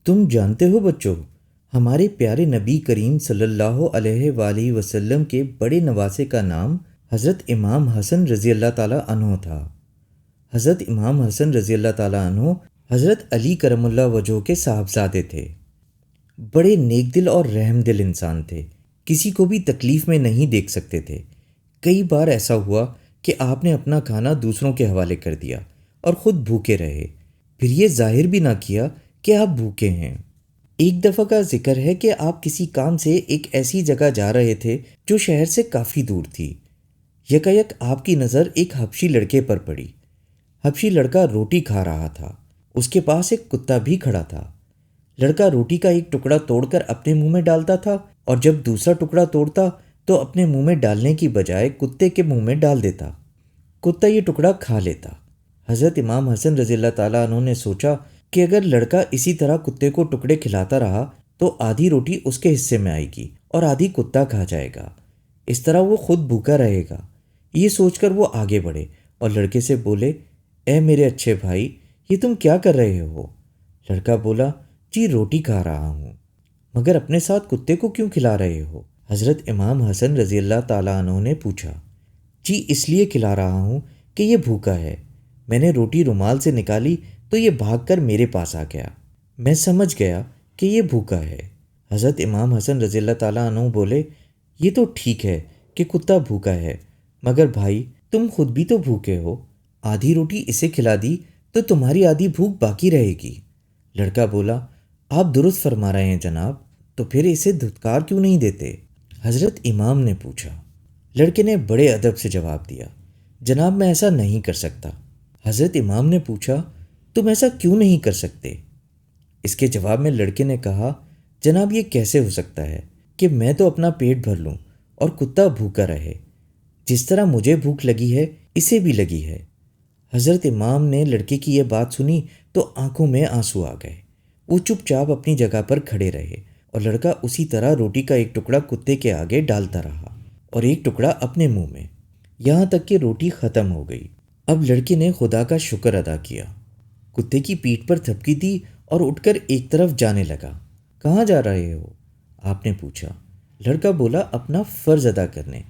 تم جانتے ہو بچوں، ہمارے پیارے نبی کریم صلی اللہ علیہ وآلہ وسلم کے بڑے نواسے کا نام حضرت امام حسن رضی اللہ تعالیٰ عنہ تھا۔ حضرت امام حسن رضی اللہ تعالیٰ عنہ حضرت علی کرم اللہ وجہہ کے صاحبزادے تھے۔ بڑے نیک دل اور رحم دل انسان تھے، کسی کو بھی تکلیف میں نہیں دیکھ سکتے تھے۔ کئی بار ایسا ہوا کہ آپ نے اپنا کھانا دوسروں کے حوالے کر دیا اور خود بھوکے رہے، پھر یہ ظاہر بھی نہ کیا کہ آپ بھوکے ہیں۔ ایک دفعہ کا ذکر ہے کہ آپ کسی کام سے ایک ایسی جگہ جا رہے تھے جو شہر سے کافی دور تھی۔ یکایک آپ کی نظر ایک حبشی لڑکے پر پڑی۔ حبشی لڑکا روٹی کھا رہا تھا، اس کے پاس ایک کتا بھی کھڑا تھا۔ لڑکا روٹی کا ایک ٹکڑا توڑ کر اپنے منہ میں ڈالتا تھا اور جب دوسرا ٹکڑا توڑتا تو اپنے منہ میں ڈالنے کی بجائے کتے کے منہ میں ڈال دیتا۔ کتا یہ ٹکڑا کھا لیتا۔ حضرت امام حسن رضی اللہ تعالیٰ عنہ نے سوچا کہ اگر لڑکا اسی طرح کتے کو ٹکڑے کھلاتا رہا تو آدھی روٹی اس کے حصے میں آئے گی اور آدھی کتا کھا جائے گا، اس طرح وہ خود بھوکا رہے گا۔ یہ سوچ کر وہ آگے بڑھے اور لڑکے سے بولے، اے میرے اچھے بھائی، یہ تم کیا کر رہے ہو؟ لڑکا بولا، جی روٹی کھا رہا ہوں۔ مگر اپنے ساتھ کتے کو کیوں کھلا رہے ہو؟ حضرت امام حسن رضی اللہ تعالیٰ عنہ نے پوچھا۔ جی اس لیے کھلا رہا ہوں کہ یہ بھوکا ہے۔ میں نے روٹی رومال سے نکالی تو یہ بھاگ کر میرے پاس آ گیا، میں سمجھ گیا کہ یہ بھوکا ہے۔ حضرت امام حسن رضی اللہ تعالیٰ عنہ بولے، یہ تو ٹھیک ہے کہ کتا بھوکا ہے، مگر بھائی تم خود بھی تو بھوکے ہو، آدھی روٹی اسے کھلا دی تو تمہاری آدھی بھوک باقی رہے گی۔ لڑکا بولا، آپ درست فرما رہے ہیں جناب، تو پھر اسے دھتکار کیوں نہیں دیتے؟ حضرت امام نے پوچھا۔ لڑکے نے بڑے ادب سے جواب دیا، جناب میں ایسا نہیں کر سکتا۔ حضرت امام نے پوچھا، تم ایسا کیوں نہیں کر سکتے؟ اس کے جواب میں لڑکے نے کہا، جناب یہ کیسے ہو سکتا ہے کہ میں تو اپنا پیٹ بھر لوں اور کتا بھوکا رہے؟ جس طرح مجھے بھوک لگی ہے اسے بھی لگی ہے۔ حضرت امام نے لڑکے کی یہ بات سنی تو آنکھوں میں آنسو آ گئے۔ وہ چپ چاپ اپنی جگہ پر کھڑے رہے اور لڑکا اسی طرح روٹی کا ایک ٹکڑا کتے کے آگے ڈالتا رہا اور ایک ٹکڑا اپنے منہ میں، یہاں تک کہ روٹی ختم ہو گئی۔ اب لڑکے نے خدا کا شکر ادا کیا، کتے کی پیٹھ پر تھپکی دی اور اٹھ کر ایک طرف جانے لگا۔ کہاں جا رہے ہو؟ آپ نے پوچھا۔ لڑکا بولا، اپنا فرض ادا کرنے۔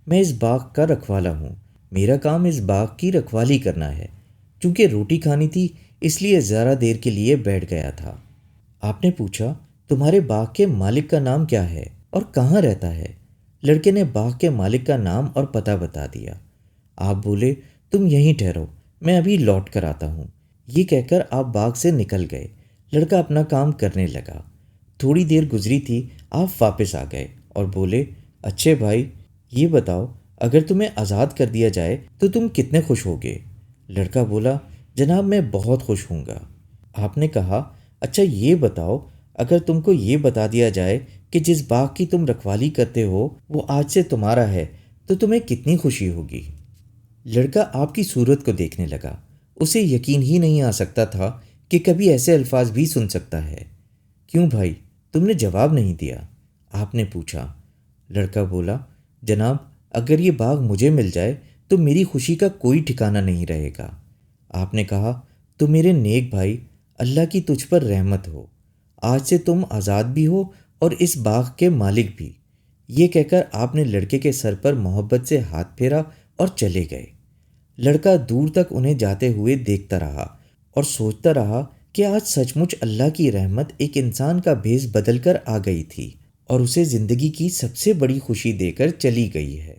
میں اس باغ کا رکھوالا ہوں، میرا کام اس باغ کی رکھوالی کرنا ہے۔ چونکہ روٹی کھانی تھی اس لیے ذرا دیر کے لیے بیٹھ گیا تھا۔ آپ نے پوچھا، تمہارے باغ کے مالک کا نام کیا ہے اور کہاں رہتا ہے؟ لڑکے نے باغ کے مالک کا نام اور پتہ بتا دیا۔ آپ بولے، تم یہیں ٹھہرو، میں ابھی لوٹ کر آتا ہوں۔ یہ کہہ کر آپ باغ سے نکل گئے۔ لڑکا اپنا کام کرنے لگا۔ تھوڑی دیر گزری تھی، آپ واپس آ گئے اور بولے، اچھے بھائی یہ بتاؤ، اگر تمہیں آزاد کر دیا جائے تو تم کتنے خوش ہوگے؟ لڑکا بولا، جناب میں بہت خوش ہوں گا۔ آپ نے کہا، اچھا یہ بتاؤ، اگر تم کو یہ بتا دیا جائے کہ جس باغ کی تم رکھوالی کرتے ہو وہ آج سے تمہارا ہے تو تمہیں کتنی خوشی ہوگی؟ لڑکا آپ کی صورت کو دیکھنے لگا، اسے یقین ہی نہیں آ سکتا تھا کہ کبھی ایسے الفاظ بھی سن سکتا ہے۔ کیوں بھائی، تم نے جواب نہیں دیا؟ آپ نے پوچھا۔ لڑکا بولا، جناب اگر یہ باغ مجھے مل جائے تو میری خوشی کا کوئی ٹھکانہ نہیں رہے گا۔ آپ نے کہا، تو میرے نیک بھائی، اللہ کی تجھ پر رحمت ہو، آج سے تم آزاد بھی ہو اور اس باغ کے مالک بھی۔ یہ کہہ کر آپ نے لڑکے کے سر پر محبت سے ہاتھ پھیرا اور چلے گئے۔ لڑکا دور تک انہیں جاتے ہوئے دیکھتا رہا اور سوچتا رہا کہ آج سچ مچ اللہ کی رحمت ایک انسان کا بھیس بدل کر آ گئی تھی اور اسے زندگی کی سب سے بڑی خوشی دے کر چلی گئی ہے۔